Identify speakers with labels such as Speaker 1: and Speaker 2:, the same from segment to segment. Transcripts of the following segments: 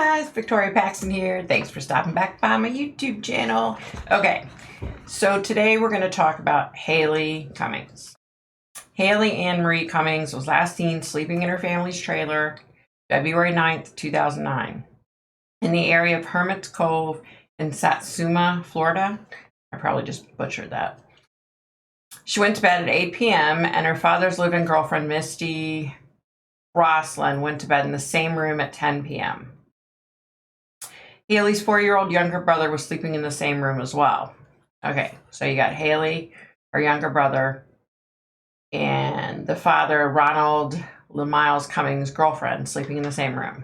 Speaker 1: guys, Victoria Paxton here. Thanks for stopping back by my YouTube channel. Okay, so today we're going to talk about Haleigh Cummings. Haleigh Ann Marie Cummings was last seen sleeping in her family's trailer February 9th, 2009 in the area of Hermit's Cove in Satsuma, Florida. I probably just butchered that. She went to bed at 8 p.m. and her father's live-in girlfriend, Misty Roslin, went to bed in the same room at 10 p.m. Haleigh's 4-year-old younger brother was sleeping in the same room as well. Okay, so you got Haleigh, her younger brother, and the father, Ronald LeMiles Cummings' girlfriend, sleeping in the same room.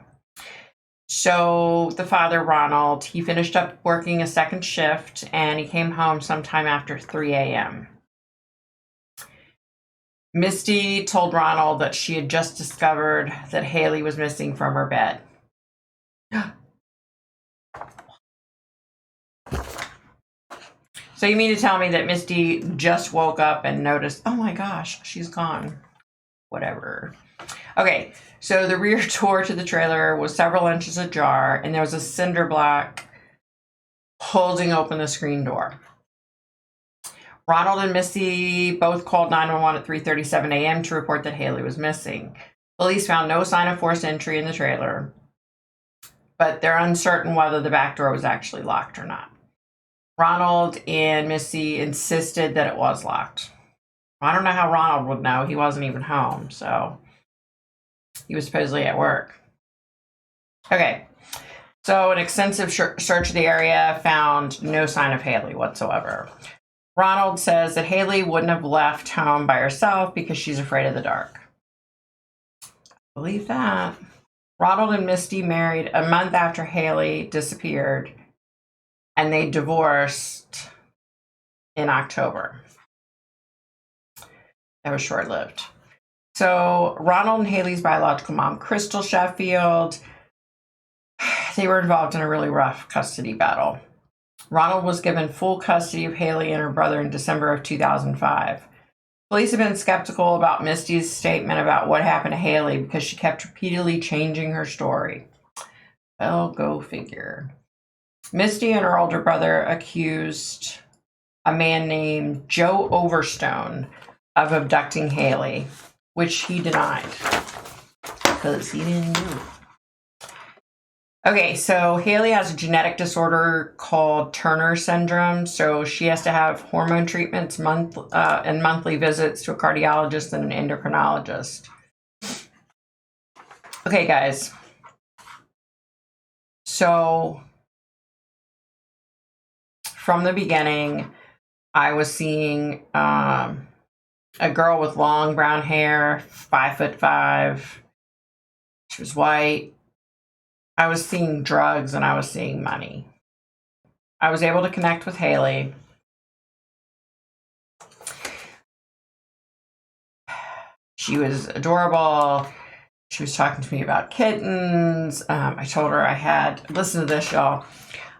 Speaker 1: So the father, Ronald, he finished up working a second shift and he came home sometime after 3 a.m. Misty told Ronald that she had just discovered that Haleigh was missing from her bed. So you mean to tell me that Misty just woke up and noticed, oh my gosh, she's gone. Whatever. Okay, so the rear door to the trailer was several inches ajar and there was a cinder block holding open the screen door. Ronald and Misty both called 911 at 3:37 a.m. to report that Haleigh was missing. Police found no sign of forced entry in the trailer, but they're uncertain whether the back door was actually locked or not. Ronald and Misty insisted that it was locked. I don't know how Ronald would know. He wasn't even home, so he was supposedly at work. Okay, so an extensive search of the area found no sign of Haleigh whatsoever. Ronald says that Haleigh wouldn't have left home by herself because she's afraid of the dark. I believe that. Ronald and Misty married a month after Haleigh disappeared, and they divorced in October. That was short-lived. So Ronald and Haleigh's biological mom, Crystal Sheffield, they were involved in a really rough custody battle. Ronald was given full custody of Haleigh and her brother in December of 2005. Police have been skeptical about Misty's statement about what happened to Haleigh because she kept repeatedly changing her story. Well, go figure. Misty and her older brother accused a man named Joe Overstone of abducting Haleigh, which he denied because he didn't do it. Okay, so Haleigh has a genetic disorder called Turner syndrome, so she has to have hormone treatments and monthly visits to a cardiologist and an endocrinologist. Okay, guys. So from the beginning, I was seeing a girl with long brown hair, 5'5". She was white. I was seeing drugs and I was seeing money. I was able to connect with Haleigh. She was adorable. She was talking to me about kittens. I told her I had, listen to this, y'all.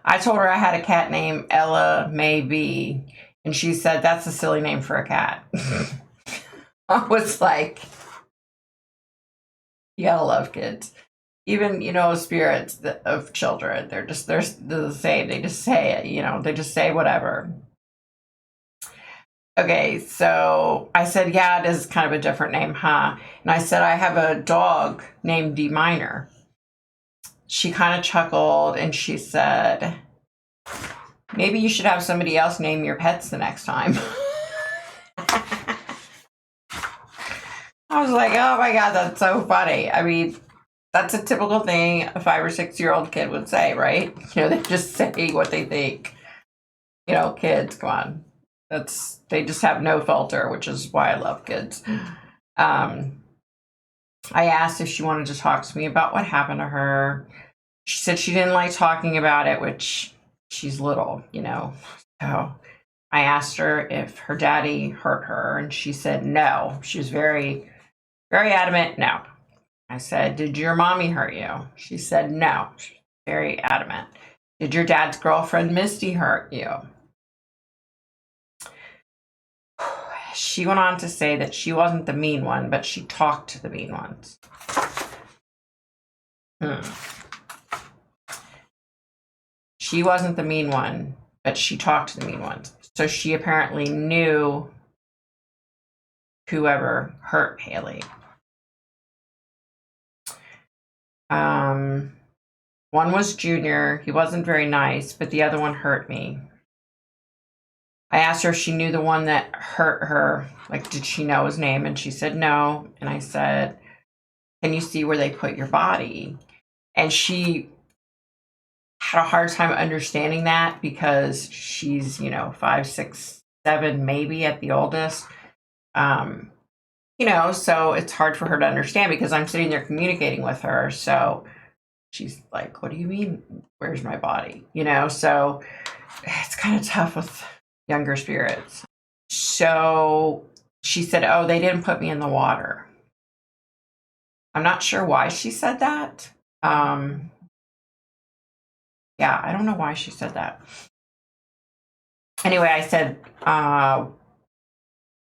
Speaker 1: I told her I had a cat named Ella May B. And she said, that's a silly name for a cat. I was like, you gotta love kids. Even, spirits of children, they're the same. They just say it, they just say whatever. Okay, so I said, yeah, it is kind of a different name, huh? And I said, I have a dog named D Minor. She kind of chuckled and she said, maybe you should have somebody else name your pets the next time. I was like, oh my God, that's so funny. I mean, that's a typical thing a 5 or 6-year-old kid would say, right? They just say what they think. Kids, come on. They just have no filter, which is why I love kids. I asked if she wanted to talk to me about what happened to her. She said she didn't like talking about it, which she's little, So I asked her if her daddy hurt her, and she said no. She was very, very adamant, no. I said, did your mommy hurt you? She said no. She's very adamant. Did your dad's girlfriend Misty hurt you? She went on to say that she wasn't the mean one, but she talked to the mean ones. she wasn't the mean one, but she talked to the mean ones. So she apparently knew whoever hurt Haleigh. One was Junior. He wasn't very nice, but the other one hurt me. I asked her if she knew the one that hurt her. Like, did she know his name? And she said no. And I said, can you see where they put your body? And she had a hard time understanding that because she's, 5, 6, 7, maybe at the oldest. So it's hard for her to understand because I'm sitting there communicating with her. So she's like, what do you mean? Where's my body? So it's kind of tough with younger spirits. So she said, oh, they didn't put me in the water. I'm not sure why she said that. Yeah, I don't know why she said that. Anyway, I said,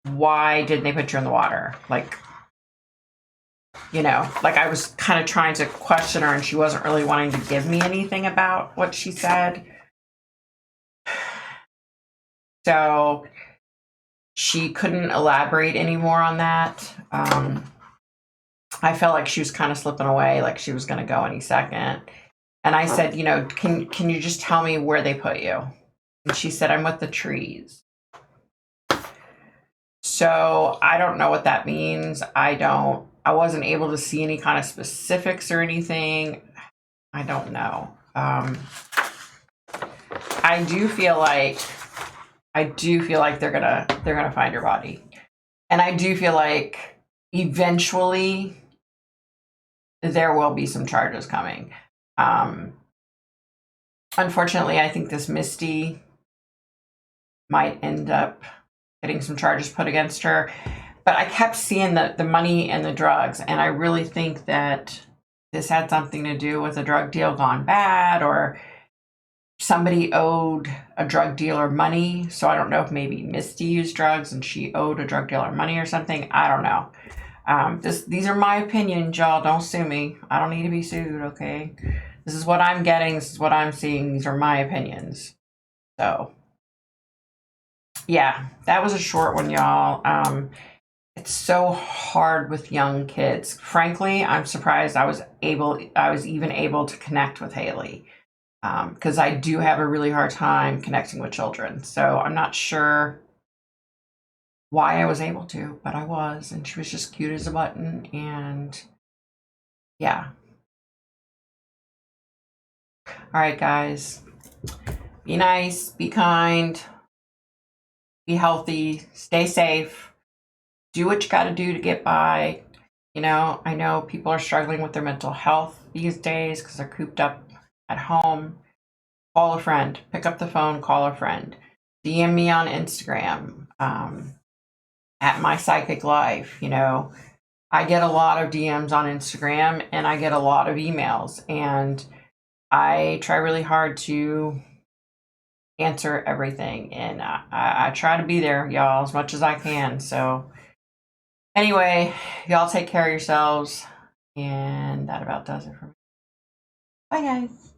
Speaker 1: why didn't they put you in the water? Like I was kind of trying to question her and she wasn't really wanting to give me anything about what she said. So she couldn't elaborate anymore on that. I felt like she was kind of slipping away, like she was going to go any second. And I said, can you just tell me where they put you? And she said, I'm with the trees. So I don't know what that means. I wasn't able to see any kind of specifics or anything. I don't know. I do feel like they're gonna find your body. And I do feel like eventually there will be some charges coming. Unfortunately, I think this Misty might end up getting some charges put against her. But I kept seeing the money and the drugs, and I really think that this had something to do with a drug deal gone bad, or somebody owed a drug dealer money. So I don't know if maybe Misty used drugs and she owed a drug dealer money or something. I don't know. These are my opinions, y'all. Don't sue me. I don't need to be sued, okay? This is what I'm getting. This is what I'm seeing. These are my opinions. So, yeah, that was a short one, y'all. It's so hard with young kids. Frankly, I'm surprised I was even able to connect with Haleigh. Because I do have a really hard time connecting with children. So I'm not sure why I was able to, but I was. And she was just cute as a button. And yeah. All right, guys. Be nice, be kind, be healthy, stay safe, do what you got to do to get by. I know people are struggling with their mental health these days because they're cooped up at home. Call a friend, pick up the phone, call a friend. DM me on Instagram, at My Psychic Life. I get a lot of DMs on Instagram and I get a lot of emails, and I try really hard to answer everything, and I try to be there, y'all, as much as I can. So anyway, y'all take care of yourselves, and that about does it for me. Bye, guys.